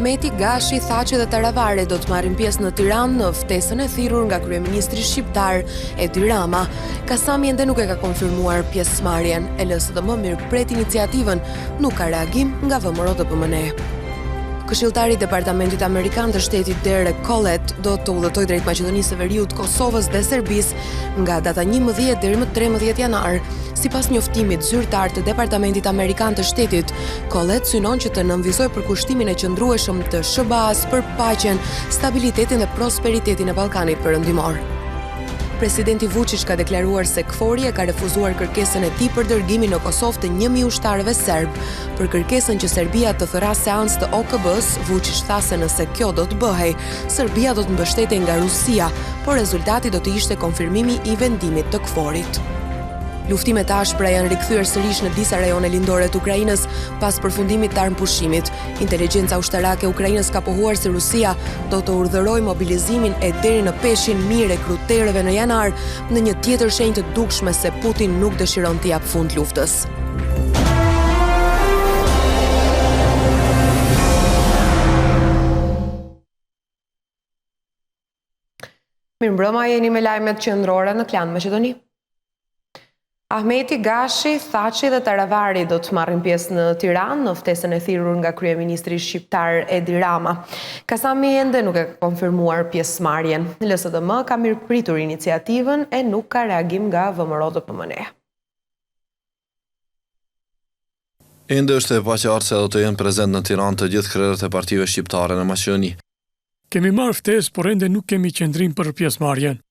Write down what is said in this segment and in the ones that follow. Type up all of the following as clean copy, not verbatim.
Ahmeti Gashi tha që dhe Taravari do të marrin pjesë në Tiranë në ftesën e thirrur nga kryeministri shqiptar Edi Rama. Kasami ende nuk e ka konfirmuar pjesëmarrjen. LSDM mirëpret iniciativën, nuk ka reagim nga VMRO-DPMNE. Këshilltari i Departamentit Amerikan të Shtetit Derek Collett do të udhëtojë drejt Maqedonisë së Veriut, Kosovës dhe Serbisë nga data 11 deri më 13 janar. Sipas njoftimit zyrtar të Departamentit Amerikan të Shtetit, Collett synon që të nënvizojë për kushtimin e qëndrueshëm të SBA-s për paqen, stabilitetin dhe prosperitetin e Ballkanit Perëndimor. Presidenti Vučić ka deklaruar se KFOR-i e ka refuzuar kërkesën e tij për dërgimin në Kosovë të 1000 ushtarëve serb. Për kërkesën që Serbia të thërrasë seancë të OKB-s, Vučić tha se nëse kjo do të bëhej, Serbia do të mbështetej nga Rusia, por rezultati do të ishte konfirmimi i vendimit të KFOR-it. Luftimet e ashpra janë rikthyer sërish në disa rajone lindore të Ukrainës pas përfundimit të armpushimit. Inteligjenca ushtarake e Ukrainës ka pohuar se Rusia do të urdhërojë mobilizimin e deri në peshin mijë rekruterëve në janar, në një tjetër shenjë të dukshme se Putin nuk dëshiron të japë fund luftës. Mirëmbrëma, jeni me lajmet qendrore në Klan Maqedoni. Ahmeti Gashi tha që dhe Taravari do të marrin pjesë në Tiranë në ftesën e thirrur nga kryeministri shqiptar Edi Rama. Kasami ende nuk e ka konfirmuar pjesëmarrjen. LSDM ka mirëpritur iniciativën e nuk ka reagim nga VMRO-DPMNE. Ende është e paqartë se do të jenë prezent në Tiranë të gjithë krerët e partive shqiptare në Maqedoni. Kemi marrë ftesë, por ende nuk kemi qendrim për pjesëmarrjen.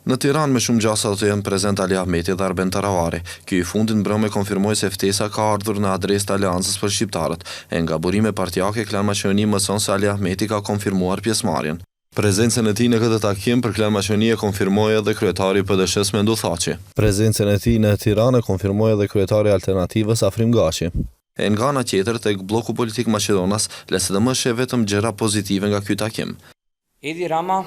Në Tiranë me shumë gjasa do të jenë prezent Ali Ahmeti dhe Arben Taravari. Ky i fundit mbrëmë konfirmoi se ftesa ka ardhur në adresë të Aleancës për Shqiptarët. E nga burime partijake, Klan Maqedoni mëson se Ali Ahmeti ka konfirmuar pjesëmarrjen. Prezencën e tij në këtë takim për Klan Maqedoni e konfirmoi edhe kryetari i PD-s Mendu Thaçi. Prezencën e tij në Tiranë konfirmoi edhe kryetari i Alternativës Afrim Gashi. E nga ana tjetër, tek bloku politik Maqedonas, LSDM sheh vetëm gjëra pozitive nga ky takim. Edi Rama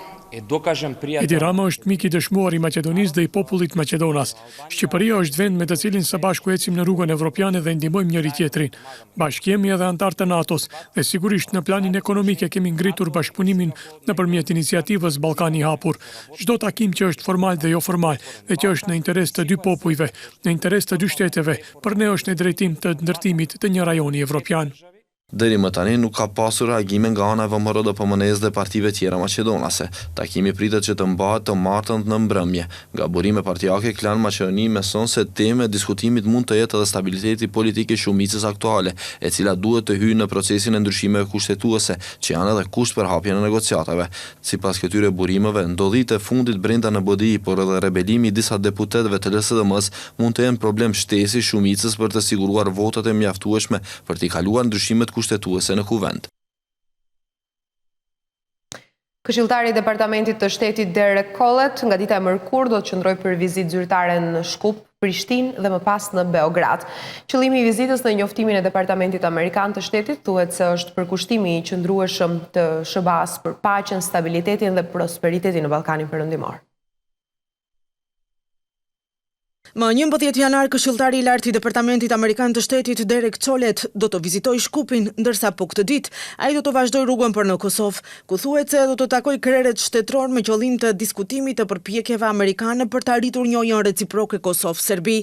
është mik i dëshmuar i Maqedonisë dhe i popullit Maqedonas. Shqipëria është vend me të cilin së bashku ecim në rrugën evropiane dhe ndihmojmë njëri tjetrin. Bashkë jemi edhe antar të NATO-s dhe sigurisht në planin ekonomik e kemi ngritur bashkëpunimin nëpërmjet iniciativës Ballkani i Hapur. Çdo takim që është formal dhe jo formal dhe që është në interes të dy popujve, në interes të dy shteteve, për ne është në drejtim të ndërtimit të një rajoni evropian. Deri më tani nuk ka pasur reagime nga ana e VMRO-DPMNE-s dhe partive tjera maqedonase. Takimi pritet që të mbahet të martën në mbrëmje. Nga burime partijake, Klan Maqedoni mëson se tema e diskutimit mund të jetë edhe stabiliteti politik i shumicës aktuale, e cila duhet të hyjë në procesin e ndryshimeve kushtetuese, që janë edhe kusht për hapjen e negociatave. Sipas këtyre burimeve, ndodhit e fundit brenda në BDI, por edhe rebelimi i disa deputetëve të LSDM-s mund të jenë problem shtesi shumicës për të siguruar votat e mjaftueshme për t'i kaluar ndryshimet kushtetuese në kuvend. Këshilltari i Departamentit të Shtetit Derek Collett nga dita e mërkurë do të qëndrojë për vizitë zyrtare në Shkup, Prishtinë dhe më pas në Beograd. Qëllimi i vizitës në njoftimin e Departamentit Amerikan të Shtetit thuhet se është përkushtimi i qëndrueshëm të SBA-s për paqen, stabilitetin dhe prosperitetin në Ballkanin Perëndimor. Më 11 janar, këshilltari i lartë i Departamentit Amerikan të Shtetit Derek Collett do të vizitojë Shkupin, ndërsa po këtë ditë ai do të vazhdojë rrugën për në Kosovë, ku thuhet se do të takojë krerët shtetëror me qëllim të diskutimit të përpjekjeve amerikane për të arritur njëojën reciproke Kosovë-Serbi.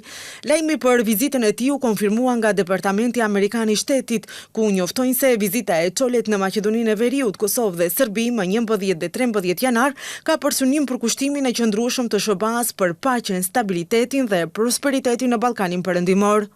Lajmi për vizitën e tij u konfirmua nga Departamenti Amerikan i Shtetit, ku njoftojnë se vizita e Collett në Maqedoninë e Veriut, Kosovë dhe Serbi më 11 dhe 13 janar ka për synim përkushtimin e qëndrueshëm të SBA-s për paqen, stabilitetin dhe prosperitetin në Ballkanin Perëndimor.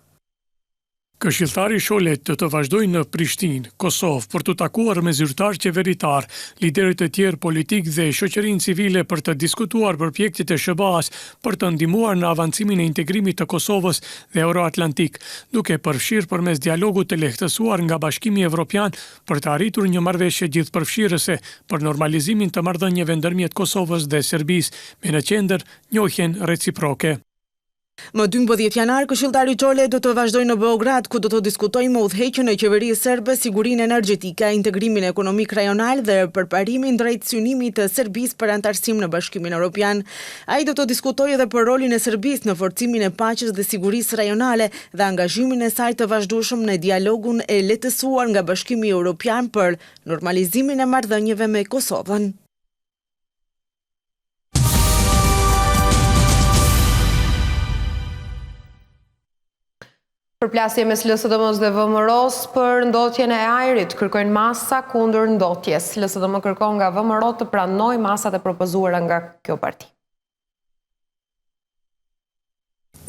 Këshilltari Collett të vazhdojnë në Prishtinë, Kosovë, për të takuar me zyrtarë qeveritar, liderët e tjerë politik dhe shoqërinë civile për të diskutuar përpjekjet e SBA-s për të ndihmuar në avancimin e integrimit të Kosovës dhe Euroatlantik, duke përfshirë përmes dialogut të lehtësuar nga Bashkimi Evropian për të arritur një marrëveshje gjithëpërfshirëse për normalizimin të marrëdhënieve ndërmjet Kosovës dhe Serbisë, me në qendër njohjen reciproke. Më 12 janar, këshilltari Çole do të vazhdojë në Beograd, ku do të diskutojë me udhëheqjen e qeverisë serbe sigurinë energjetike, integrimin ekonomik rajonal dhe përparimin drejt synimit të Serbisë për anëtarësim në Bashkimin Evropian. Ai do të diskutojë edhe për rolin e Serbisë në forcimin e paqes dhe sigurisë rajonale dhe angazhimin e saj të vazhdueshëm në dialogun e lehtësuar nga Bashkimi Evropian për normalizimin e marrëdhënieve me Kosovën. Përplasje mes LSDM-s dhe VMRO-s për ndotjen e ajrit kërkojnë masa kundër ndotjes. LSDM kërkon nga VMRO të pranojë masat e propozuara nga kjo parti.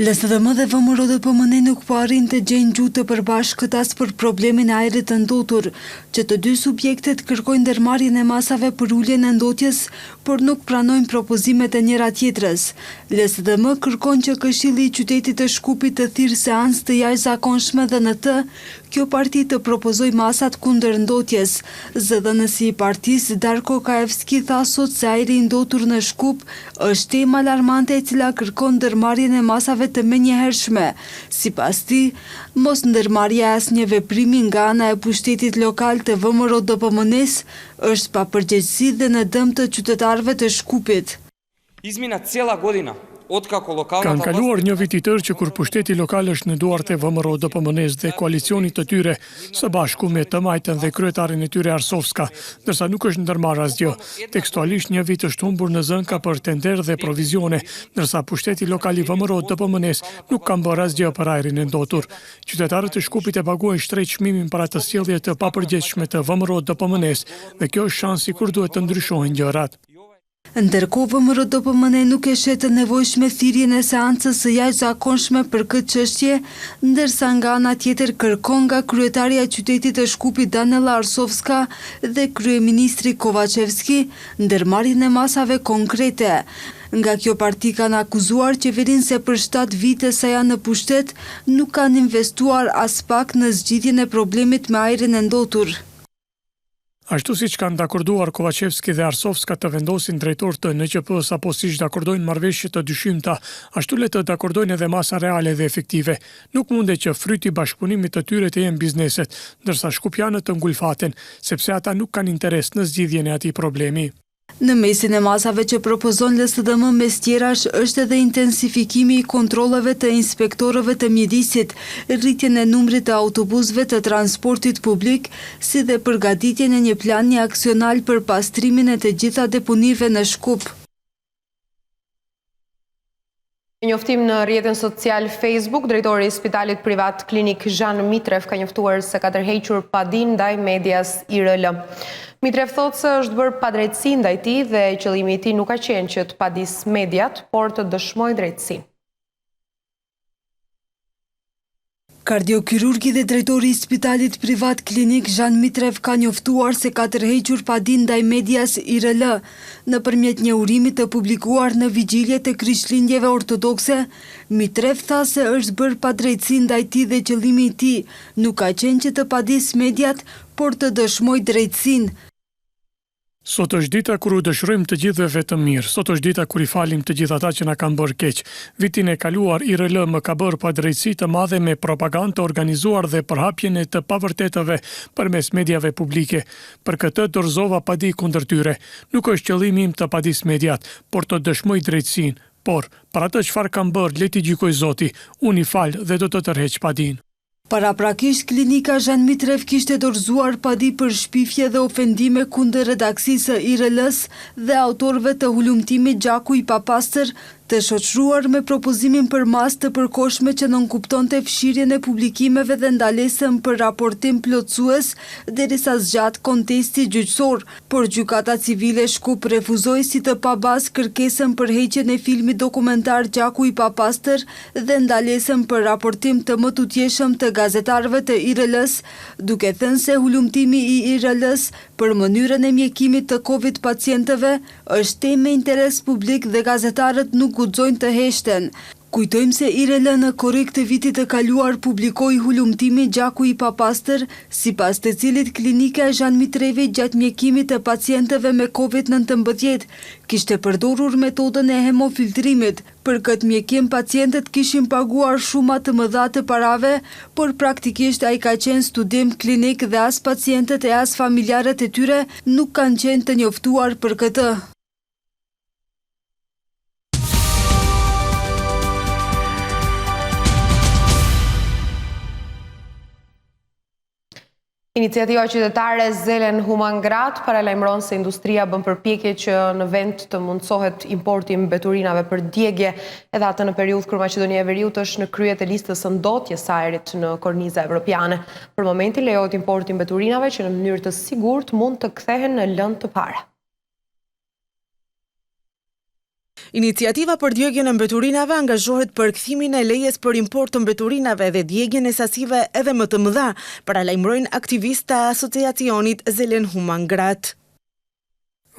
LSDM dhe VMRO-DPMN nuk po arrin të gjejnë gjuhë të përbashkët as për problemin e ajrit të ndotur, që të dy subjektet kërkojnë ndërmarrjen e masave për uljen e ndotjes, por nuk pranojnë propozimet e njëra tjetrës. LSDM kërkon që Këshilli i Qytetit të Shkupit të thirrë seancë të jashtëzakonshme dhe në të kjo parti të propozojë masat kundër ndotjes. Zëdhënësi i partisë Darko Kaevski tha sot se ajri i ndotur në Shkup është temë alarmante e cila kërkon ndërmarrjen e masave të menjëhershme. Sipas tij, mos ndërmarrja e asnjë veprimi nga ana e pushtetit lokal të VMRO-DPMN-s është papërgjegjësi dhe në dëm të qytetarëve të Shkupit. Izmina cijela godina. Kanë kaluar një vit i tërë që kur pushteti lokal është në duart e VMRO-DPMN-s dhe koalicionit të tyre, së bashku me të majtën dhe kryetarin e tyre Arsovska, ndërsa nuk është ndërmarrë asgjë. Tekstualisht një vit është humbur në zënka për tender dhe provizione, ndërsa pushteti lokal i VMRO-DPMN-s nuk ka bërë asgjë për ajrin e ndotur. Qytetarët e Shkupit e paguajnë shtrejt çmimin për atë sjellje të papërgjegjshme të VMRO-DPMN-s dhe kjo është shansi kur duhet të ndryshohen gjërat. Ndërkohë VMRO-DPMN nuk e shet të nevojshme thirrjen e seancës së jashtëzakonshme për këtë çështje, ndërsa nga ana tjetër kërkon nga kryetaria e qytetit të Shkupit Danela Arsovska dhe kryeministri Kovacevski ndërmarrjen e masave konkrete. Nga kjo parti kanë akuzuar qeverinë se për 7 vite sa janë në pushtet nuk kanë investuar as pak në zgjidhjen e problemit me ajrin e ndotur. Ashtu siç kanë dakorduar Kovacevski dhe Arsovska të vendosin drejtor të NQP-s apo siç dakordojnë marrëveshje të dyshimta, ashtu le të dakordojnë edhe masa reale dhe efektive. Nuk mundet që fryti i bashkëpunimit të tyre të jenë bizneset, ndërsa shkupjanët të ngulfaten, sepse ata nuk kanë interes në zgjidhjen e atij problemi. Në mesin e masave që propozon LSDM mes tjerash është edhe intensifikimi i kontrolleve të inspektorëve të mjedisit, rritjen e numrit të autobusëve të transportit publik, si dhe përgatitjen e një plani aksional për pastrimin e të gjitha deponive në Shkup. Njoftim në rrjetin social Facebook, drejtori i Spitalit Privat Klinik Zhan Mitrev ka njoftuar se ka tërhequr padin ndaj medias IRL. Mitrev thotë se është bërë padrejtësi ndaj tij dhe qëllimi i tij nuk ka qenë që të padis mediat, por të dëshmojë drejtësinë. Kardiokirurgi dhe drejtori i Spitalit Privat Klinik Zhan Mitrev ka njoftuar se ka tërhequr padin ndaj medias IRL. Nëpërmjet një urimi të publikuar në vigjilje të Krishtlindjeve ortodokse, Mitrev tha se është bërë padrejtësi ndaj tij dhe qëllimi i tij nuk ka qenë që të padis mediat, por të dëshmojë drejtësinë. Sot është dita kur u dëshirojmë të gjithëve vetëm mirë. Sot është dita kur i falim të gjithë ata që na kanë bërë keq. Vitin e kaluar IRL më ka bërë padrejtësi të madhe me propagandë të organizuar dhe përhapjen e të pavërtetave përmes mediave publike. Për këtë dorëzova padi kundër tyre. Nuk është qëllimi im të padis mediat, por të dëshmoj drejtësinë. Por, për atë çfarë kam bërë, le t'i gjykoj Zoti. Unë i fal dhe do të tërheq padin. Paraprakisht, klinika Zhan Mitrev kishte dorëzuar padi për shpifje dhe ofendime kundër redaksisë së IRL-s dhe autorëve të hulumtimit Gjaku i Papastër, të shoqëruar me propozimin për masë të përkohshme që nënkuptonte fshirjen e publikimeve dhe ndalesën për raportim plotësues derisa zgjat kontesti gjyqësor, por gjykata civile Shkup refuzoi si të pabazë kërkesën për heqjen e filmit dokumentar Gjaku i Papastër dhe ndalesën për raportim të mëtutjeshëm të gazetarëve të IRL-s, duke thënë se hulumtimi i IRL-s për mënyrën e mjekimit të Covid pacientëve është temë me interes publik dhe gazetarët nuk guxojnë të heshten. Kujtojmë se IRL në korrekt të vitit të kaluar publikoi hulumtimi gjaku i papastër, sipas të cilit klinika e Zhan Mitreve gjatë mjekimit të pacientëve me COVID-19 kishte përdorur metodën e hemofiltrimit. Për këtë mjekim pacientët kishin paguar shuma të mëdha të parave, por praktikisht ai ka qenë studim klinik dhe as pacientët e as familjarët e tyre nuk kanë qenë të njoftuar për këtë. Iniciativa qytetare Zelen Humangrat paralajmëron se industria bën përpjekje që në vend të mundsohet importi i mbeturinave për djegje, edhe atë në periudhë kur Maqedonia e Veriut është në krye të listës së ndotjes së ajrit në korniza evropiane. Për momentin lejohet importi i mbeturinave që në mënyrë të sigurt mund të kthehen në lëndë të para. Iniciativa për djegjen e mbeturinave angazhohet për kthimin e lejes për import të mbeturinave dhe djegjen e sasive edhe më të mëdha, paralajmërojnë aktivistë të asociacionit Zelen Humangrat.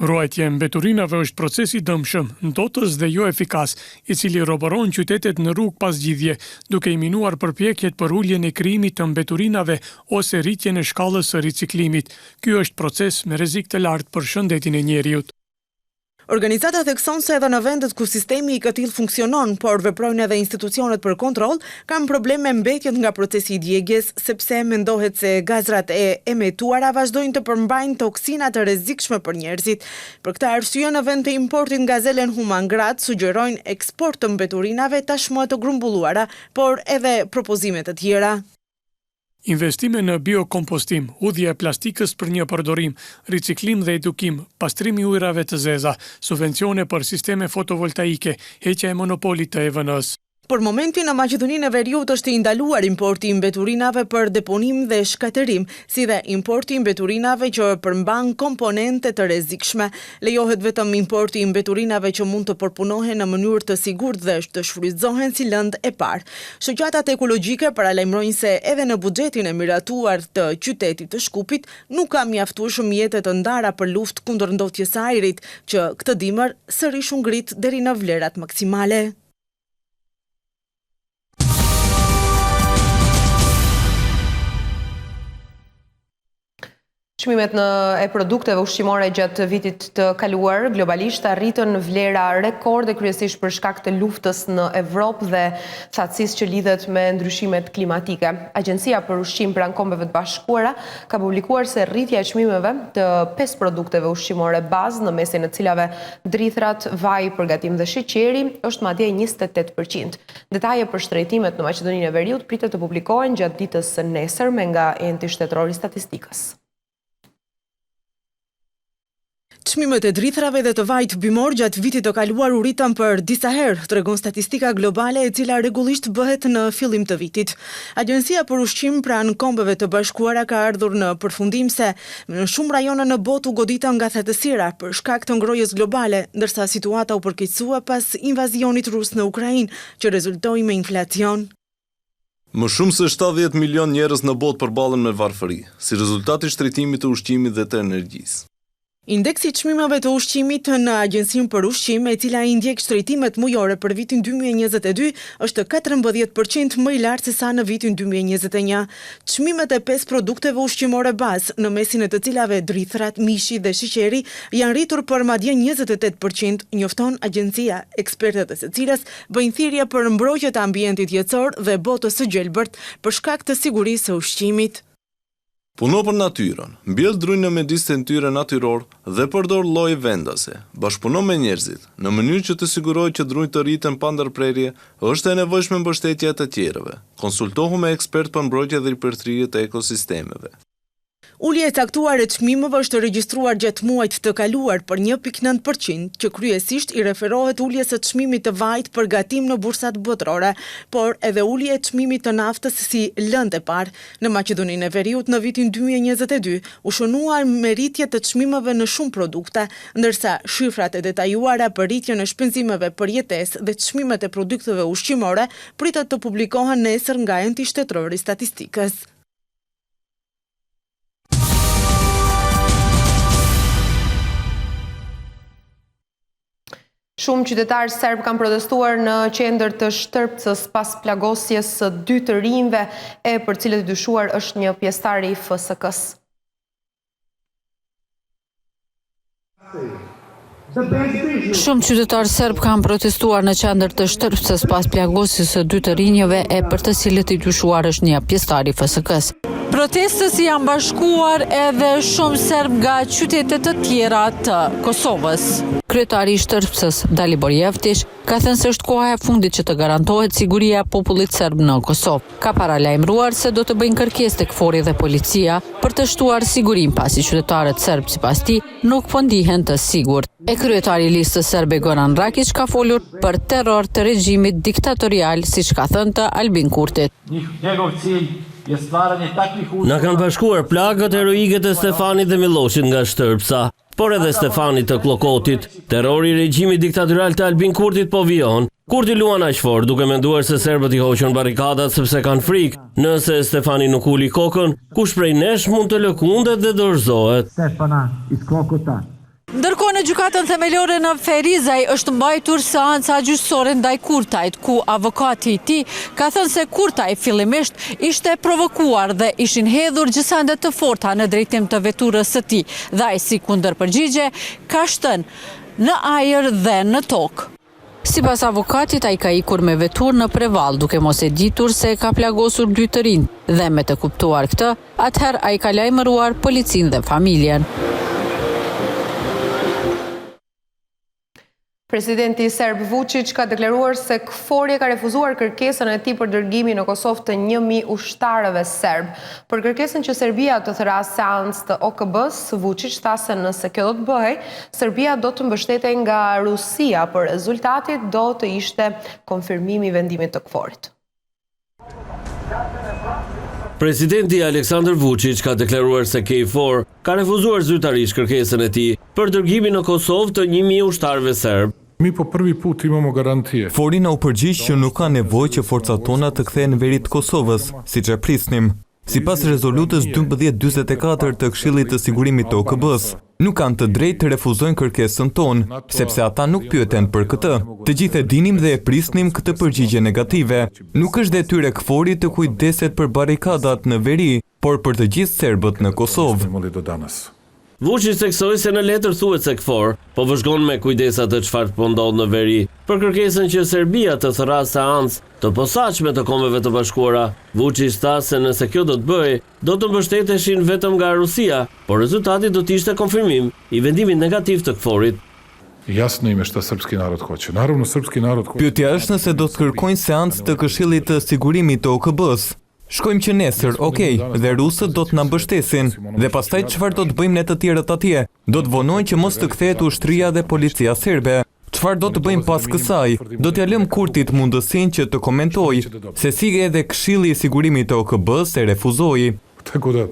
Ruajtja e mbeturinave është proces i dëmshëm, ndotës dhe jo efikas, i cili roboron qytetet në rrugë pas gjithje, duke i minuar përpjekjet për uljen e krijimit të mbeturinave ose rritjen e shkallës së riciklimit. Ky është proces me rrezik të lartë për shëndetin e njeriut. Organizata thekson se edhe në vendet ku sistemi i këtij funksionon, por veprojnë edhe institucionet për kontroll, kanë probleme me mbetjet nga procesi i djegjes, sepse mendohet se gazrat e emetuara vazhdojnë të përmbajnë toksina të rrezikshme për njerëzit. Për këtë arsye, në vend të importit nga Zelen Humangrat sugjerojnë eksport të mbeturinave tashmë të grumbulluara, por edhe propozime të tjera. Investime në biokompostim, hudhje e plastikës për një përdorim, riciklim dhe edukim, pastrimi ujrave të zeza, subvencione për sisteme fotovoltaike, heqja e monopolit të EVN-s. Për momentin në Maqedoninë e Veriut është i ndaluar importi i mbeturinave për deponim dhe shkatërim, si dhe importi i mbeturinave që përmban komponente të rrezikshme. Lejohet vetëm importi i mbeturinave që mund të përpunohen në mënyrë të sigurt dhe të shfrytëzohen si lëndë e parë. Shoqatat ekologjike paralajmërojnë se edhe në buxhetin e miratuar të qytetit të Shkupit nuk ka mjaftuar mjete të ndara për luftë kundër ndotjes së ajrit, që këtë dimër sërish u ngrit deri në vlerat maksimale. Çmimet e produkteve ushqimore gjatë vitit të kaluar globalisht arritën vlera rekorde kryesisht për shkak të luftës në Evropë dhe thatësisë që lidhet me ndryshimet klimatike. Agjencia për Ushqim pranë Kombeve të Bashkuara ka publikuar se rritja e çmimeve të 5 produkteve ushqimore bazë, në mesin e cilave drithrat, vaji, përgatim dhe sheqeri, është madje 28%. Detaje për shtrejtimet në Maqedoninë e Veriut pritet të publikohen gjatë ditës së nesërme nga enti shtetëror i statistikës. Çmimet e drithrave dhe të vajit bimor gjatë vitit të kaluar u rritën për disa herë, tregon statistika globale e cila rregullisht bëhet në fillim të vitit. Agjencia për Ushqim pranë Kombeve të Bashkuara ka ardhur në përfundim se në shumë rajone në botë u goditën nga thatësira për shkak të ngrohjes globale, ndërsa situata u përkeqësua pas invazionit rus në Ukrainë, që rezultoi me inflacion. Më shumë se 70 milion njerëz në botë përballen me varfëri, si rezultat i shtrejtimit të ushqimit dhe të energjisë. Indeksi i çmimeve të ushqimit në Agjencinë për Ushqim, e cila i ndjek shtrejtimet mujore për vitin 2022, është 14% më i lartë se sa në vitin 2021. Çmimet e 5 produkteve ushqimore bazë, në mesin e të cilave drithrat, mishi dhe sheqeri, janë rritur për madje 28%, njofton agjencia, ekspertët e së cilës bëjnë thirrje për mbrojtje të ambientit jetësor dhe botës së gjelbërt për shkak të sigurisë së ushqimit. Puno për natyrën, mbjell drujnë në mjedisjen e tyre natyror dhe përdor lloje vendase. Bashkëpuno me njerëzit, në mënyrë që të sigurojë që drujtë të rriten pa ndërprerje, është e nevojshme mbështetja e të tjerëve. Konsultohu me ekspert për mbrojtje dhe ripërtrirje të ekosistemeve. Ulja e caktuar e çmimeve është regjistruar gjatë muajit të kaluar për 1.9%, që kryesisht i referohet uljes së çmimit të vajit për gatim në bursat botërore, por edhe ulja e çmimit të naftës si lëndë e parë. Në Maqedoninë e Veriut në vitin 2022 u shënuar me rritje të çmimeve në shumë produkte, ndërsa shifrat e detajuara për rritjen e shpenzimeve për jetesë dhe çmimet e produkteve ushqimore pritet të publikohen nesër nga enti shtetëror i statistikës. Shumë qytetarë serb kanë protestuar në qendër të Shtërpcës pas plagosjes së 2 të rinjve e për cilët i dyshuar është një pjesëtar i FSK-s. Shumë qytetarë serb kanë protestuar në qendër të Shtërpcës pas plagosjes së 2 të rinjve e për të cilët i dyshuar është një pjesëtar i FSK-s. Protestës janë bashkuar edhe shumë serb nga qytetet të tjera të Kosovës. Kryetari i Shtërpcës, Dalibor Jeftić, ka thënë se është koha e fundit që të garantohet siguria e popullit serb në Kosovë. Ka paralajmëruar se do të bëjnë kërkesë tek fori dhe policia për të shtuar sigurinë pasi qytetarët serb sipas tij nuk po ndihen të sigurt. E kryetari i listës serbe Goran Rakić ka folur për terror të regjimit diktatorial, siç ka thënë të Albin Kurtit. Na kanë bashkuar plagët heroike të Stefanit dhe Milošit nga Shtërpca, por edhe Stefanit të Klokotit. Terrori i regjimit diktatorial të Albin Kurtit po vijon. Kurti luan aq fort duke menduar se serbët i hoqën barrikadat sepse kanë frikë. Nëse Stefani nuk uli kokën, kush prej nesh mund të lëkundet dhe dorëzohet. Ndërkohë në gjykatën themelore në Ferizaj është mbajtur seanca gjyqësore ndaj Kurtajt, ku avokati i tij ka thënë se Kurtaj fillimisht ishte provokuar dhe ishin hedhur gjësande të forta në drejtim të veturës së tij, dhe ai si kundërpërgjigje ka shtënë në ajër dhe në tokë. Sipas avokatit, ai ka ikur me veturë në Prevall, duke mos e ditur se ka plagosur 2 të rinj, dhe me të kuptuar këtë, atëherë ai ka lajmëruar policinë dhe familjen. Presidenti serb Vučić ka deklaruar se KFOR-i ka refuzuar kërkesën e tij për dërgimin në Kosovë të 1000 ushtarëve serb. Për kërkesën që Serbia të thërasë seancë të OKB-s, Vučić tha se nëse kjo do të bëhej, Serbia do të mbështetej nga Rusia, por rezultati do të ishte konfirmimi i vendimit të KFOR-it. Presidenti Aleksandar Vučić ka deklaruar se KFOR ka refuzuar zyrtarisht kërkesën e tij për dërgimin në Kosovë të 1000 ushtarëve serb. Mi po prvi put imamo garantije. Fori na u përgjigj që nuk ka nevojë që forcat tona të kthehen në veri të Kosovës, siç e prisnim. Sipas rezolutës 1244 të Këshillit të Sigurimit të OKB-s, nuk kanë të drejtë të refuzojnë kërkesën tonë, sepse ata nuk pyeten për këtë. Të gjithë e dinim dhe e prisnim këtë përgjigje negative. Nuk është detyre KFOR-it të kujdeset për barrikadat në veri, por për të gjithë serbët në Kosovë. Vučić theksoi se në letër thuhet se KFOR po vëzhgon me kujdesa të çfarë po ndodh në veri, për kërkesën që Serbia të thërrasë seancë të posaçme të Kombeve të Bashkuara. Vučić tha se nëse kjo do të bëhej, do të mbështeteshin vetëm nga Rusia, por rezultati do të ishte konfirmim i vendimit negativ të KFOR-it. Jasno im je šta srpski narod hoće. Naravno srpski narod hoće. Pyetja është nëse do të kërkojnë seancë të Këshillit të Sigurimit të OKB-s. Shkojmë që nesër, okej, dhe rusët do të na mbështesin, dhe pastaj çfarë do të bëjmë ne të tjerët atje? Do të vonojnë që mos të kthehet ushtria dhe policia serbe. Çfarë do të bëjmë pas kësaj? Do t'ja lëm Kurtit mundësinë që të komentojë, se si edhe Këshilli i Sigurimit të OKB-s e refuzoi. Tako da,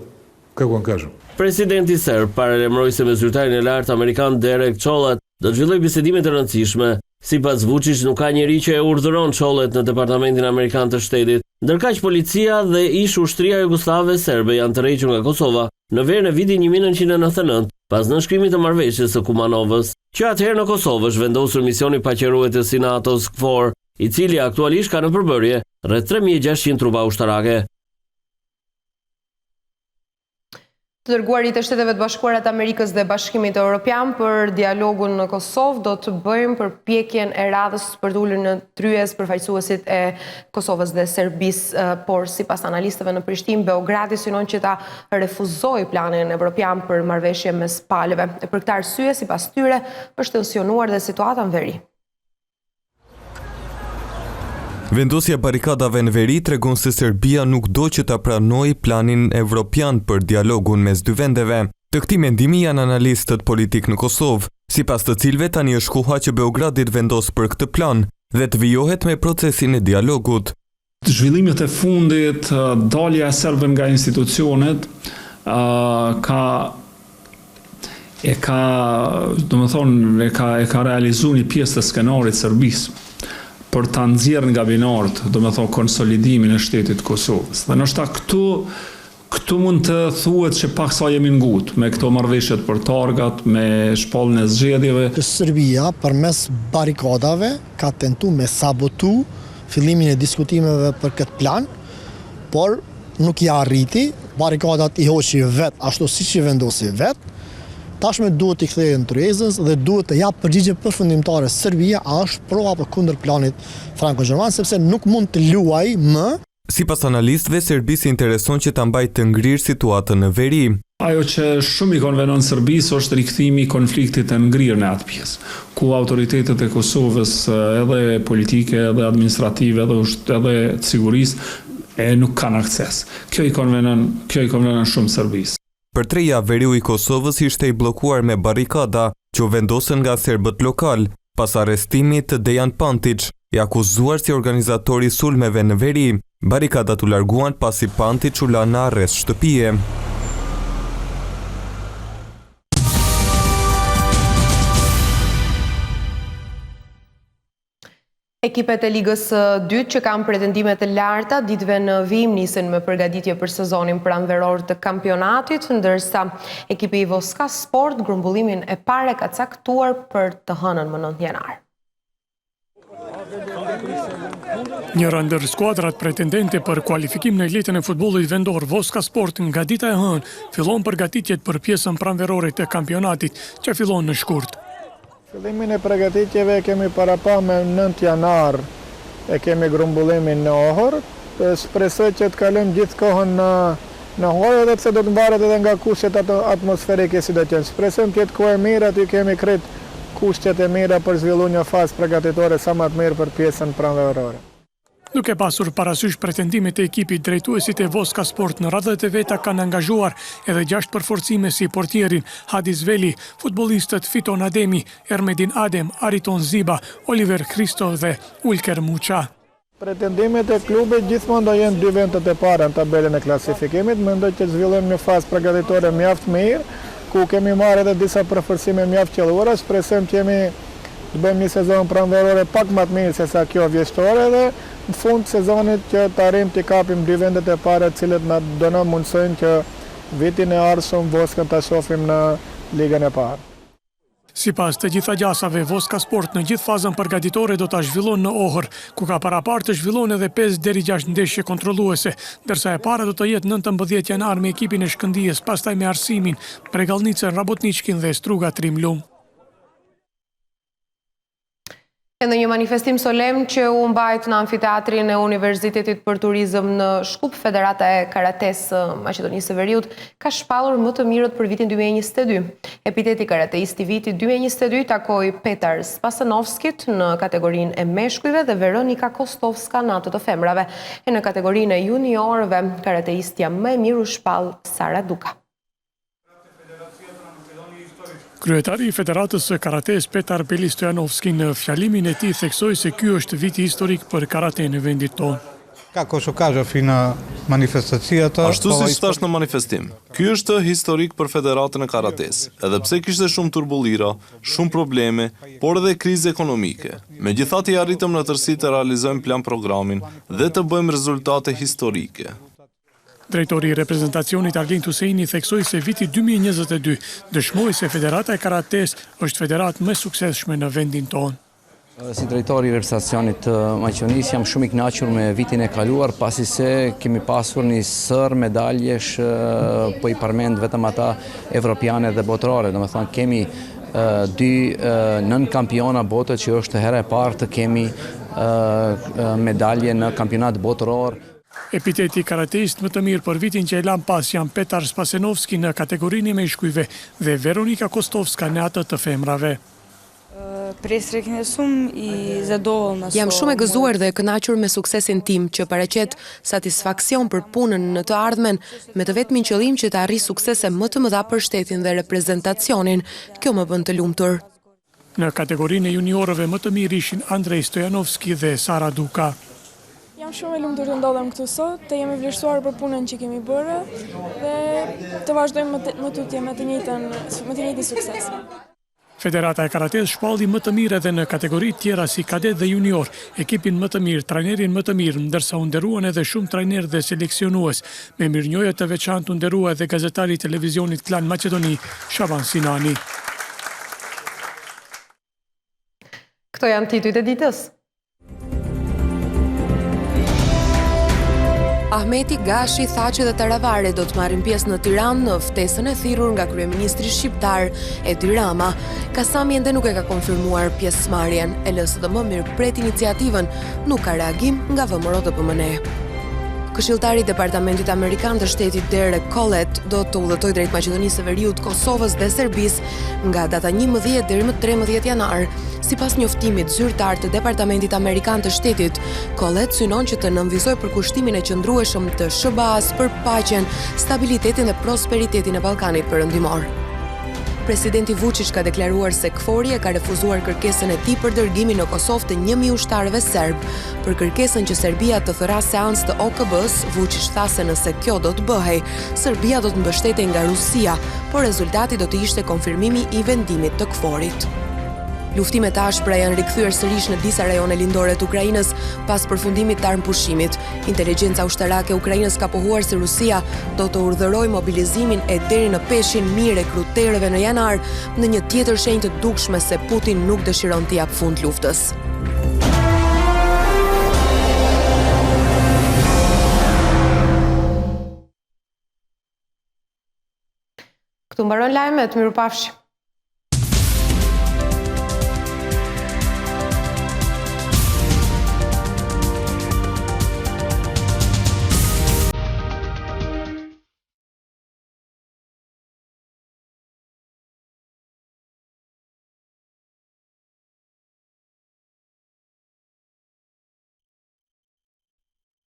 kako vam kažem? Presidenti serb paralajmëroi se me zyrtarin e lartë amerikan Derek Chollet do të zhvillojë bisedime të rëndësishme. Sipas Vučić nuk ka njeri që e urdhëron Chollet në Departamentin Amerikan të Shtetit. Ndërkaq policia dhe ish ushtria jugoslave serbe janë të rrequr nga Kosova në verën e vitit 1999, pas nënshkrimit të marrëveshjes së Kumanovës, që atëherë në Kosovë është vendosur misioni paqëruetës i NATO-s KFOR, i cili aktualisht ka në përbërje rreth 3600 trupa ushtarake. Të dërguarit e Shteteve të Bashkuara të Amerikës dhe Bashkimit Evropian për dialogun në Kosovë do të bëjmë përpjekjen e radhës për të ulur në tryez përfaqësuesit e Kosovës dhe Serbisë, por sipas analistëve në Prishtinë, Beogradi synon që ta refuzojë planin evropian për marrëveshje mes palëve. Për këtë arsye, sipas tyre, është tensionuar dhe situata në veri. Vendosja barikadave në veri tregon se Serbia nuk do që ta pranojë planin evropian për dialogun mes dy vendeve. Të këtij mendimi janë analistët politik në Kosovë, sipas të cilëve tani është koha që Beogradi të vendosë për këtë plan dhe të vijohet me procesin e dialogut. Zhvillimet e fundit, dalja e serbëve nga institucionet e ka realizuar një pjesë të skenarit serbisë për ta nxjerrë nga binart, do të thonë konsolidimin e shtetit Kosovës. Dhe ndoshta këtu Këtu mund të thuhet që pak sa jemi ngut me këto marrëveshjet për targat, me shpalljen e zgjedhjeve. Serbia përmes barikadave ka tentuar me sabotu fillimin e diskutimeve për këtë plan, por nuk i arriti. Barikadat i hoqi vet ashtu siç i vendosi vet. Tashme duhet i kthejë në tryezës dhe duhet të japë përgjigje përfundimtare. Serbia është pro apo kundër planit franko-gjerman, sepse nuk mund të luajë më. Sipas analistëve, Serbisë intereson që ta mbajë të ngrirë situatën në veri. Ajo që shumë i konvenon Serbisë është rikthimi i konfliktit të ngrirë në atë pjesë, ku autoritetet e Kosovës, edhe politike, edhe administrative, edhe të sigurisë nuk kanë akses. Kjo i konvenon shumë Serbisë. Për 3 javë veriu i Kosovës ishte i bllokuar me barikada që u vendosën nga serbët lokal, pas arrestimit të Dejan Pantić, i akuzuar si organizatori i sulmeve në veri. Barikadat u larguan pasi Pantić u la në arrest shtëpie. Ekipet e Ligës së dytë që kanë pretendime të larta ditëve në vijim nisën me përgatitje për sezonin pranveror të kampionatit, ndërsa ekipi i Voska Sport grumbullimin e parë ka caktuar për të hënën më 9 janar. Njëra ndër skuadrat pretendente për kualifikim në elitën e futbollit vendor, Voska Sport, nga dita e hënë fillon përgatitjet për pjesën pranverore të kampionatit, që fillon në shkurt. Fillimin e përgatitjeve kemi parapa me 9 janar, e kemi grumbullimin në Ohër. Shpresoj që të kalojmë gjithë kohën në Ohër, edhe pse do të mbaret edhe nga kushtet atmosferike si do të jenë. Shpresojmë që të kohë e mirë, aty kemi krejt kushtet e mira për zhvillu një fazë përgatitore sa më të mirë për pjesën pranverore. Duke pasur parasysh pretendimet e ekipit, drejtuesit e Voska Sport në radhët e veta kanë angazhuar edhe 6 përforcime si portierin Hadis Veli, futbollistët Fiton Ademi, Ermedin Adem, Ariton Ziba, Oliver Kristo dhe Ulker Muça. Pretendimet e klubit gjithmonë do jenë 2 vendet e para në tabelën e klasifikimit. Mendoj që zhvillojmë një fazë përgatitore mjaft mirë, ku kemi marrë edhe disa përforcime mjaft qellore. Shpresojmë që të bëjmë një sezon pranverore pak më të mirë se sa kjo vjeshtore dhe në fund sezonit që të arrim të kapim 2 vendet e para të cilët do na mundsojnë që vitin e ardhshëm Voskën ta shohim në ligën e parë. Sipas të gjitha gjasave, Voska Sport në gjithë fazën përgatitore do ta zhvillon në Ohër, ku ka parapar të zhvillon edhe 5 deri 6 ndeshje kontrolluese, ndërsa e para do të jetë 19 janar me ekipin e Shkëndijës, pastaj me Arsimin, Bregalnicën, Rabotničkin dhe Struga Trimlum. Në një manifestim solem që u mbajt në amfiteatrin e Universitetit për Turizëm në Shkup, Federata e Karates Maqedonisë së Veriut ka shpallur më të mirët për vitin 2022. Epiteti karateist i vitit 2022 takoi Petar Spasenovskit në kategorinë e meshkujve dhe Veronika Kostovska në atë të femrave. E në kategorinë e juniorëve, karateistja më e mirë u shpall Sara Duka. Kryetari i Federatës së Karates Petar Beli Stojanovski në fjalimin e tij theksoi se ky është viti historik për karate në vendin tonë. Ashtu si thash në manifestim, ky është historik për Federatën e Karates, edhe pse kishte shumë turbullira, shumë probleme, por edhe krizë ekonomike. Megjithatë arritëm në tërësi të realizojmë plan programin dhe të bëjmë rezultate historike. Drejtori i reprezentacionit Arlin Tuseini theksoi se viti 2022 dëshmoi se Federata e Karates është federatë më suksesshme në vendin tonë. Si drejtori i reprezentacionit të Maqedonisë jam shumë i kënaqur me vitin e kaluar, pasi se kemi pasur një sër medaljesh, po i përmend vetëm ata evropiane dhe botërore. Domethënë kemi 2 nën kampiona bote që është hera e parë të kemi medalje në kampionat botëror. Epiteti karateist më të mirë për vitin që e lan pas janë Petar Spasenovski në kategorinë e meshkujve dhe Veronika Kostovska në atë të femrave. Jam shumë e gëzuar dhe e kënaqur me suksesin tim që paraqet satisfaksion për punën në të ardhmen me të vetmin qëllim që të arrijë suksese më të mëdha për shtetin dhe reprezentacionin. Kjo më bën të lumtur. Në kategorinë e juniorëve më të mirë ishin Andrej Stojanovski dhe Sara Duka. Jam shumë e lumtur të ndodhem këtu sot, të jemi vlerësuar për punën që kemi bërë dhe të vazhdojmë më tutje me të njëjtin sukses. Federata e Karates shpalli më të mirë edhe në kategoritë tjera si kadet dhe junior, ekipin më të mirë, trajnerin më të mirë, ndërsa u nderuan edhe shumë trajner dhe seleksionues. Me mirënjohje të veçantë u nderua edhe gazetari i televizionit Klan Maqedoni, Shaban Sinani. Këto janë titujt e ditës. Ahmeti Gashi tha që dhe Taravare do të marrin pjesë në Tiranë në ftesën e thirrur nga kryeministri shqiptar Edi Rama. Kasami ende nuk e ka konfirmuar pjesëmarrjen. LSDM mirëpret iniciativën, nuk ka reagim nga VMRO-DPMNE. Këshilltari i Departamentit Amerikan të Shtetit Derek Collett do të udhëtojë drejt Maqedonisë së Veriut, Kosovës dhe Serbisë nga data 11 deri më 13 janar. Sipas njoftimit zyrtar të Departamentit Amerikan të Shtetit, Collett synon që të nënvizojë përkushtimin e qëndrueshëm të SBA-s për paqen, stabilitetin dhe prosperitetin e Ballkanit Perëndimor. Presidenti Vučić ka deklaruar se KFOR-i e ka refuzuar kërkesën e tij për dërgimin në Kosovë të 1000 ushtarëve serb. Për kërkesën që Serbia të thërasë seancë të OKB-s, Vučić tha se nëse kjo do të bëhej, Serbia do të mbështetej nga Rusia, por rezultati do të ishte konfirmimi i vendimit të KFOR-it. Luftimet ashpra janë rikthyer sërish në disa rajone lindore të Ukrainës pas përfundimit të armpushimit. Inteligjenca ushtarake e Ukrainës ka pohuar se Rusia do të urdhërojë mobilizimin e deri në peshin mijë rekruterëve në janar, në një tjetër shenjë të dukshme se Putin nuk dëshiron të jap fund luftës. Këtu mbaron lajmet, mirupafshim.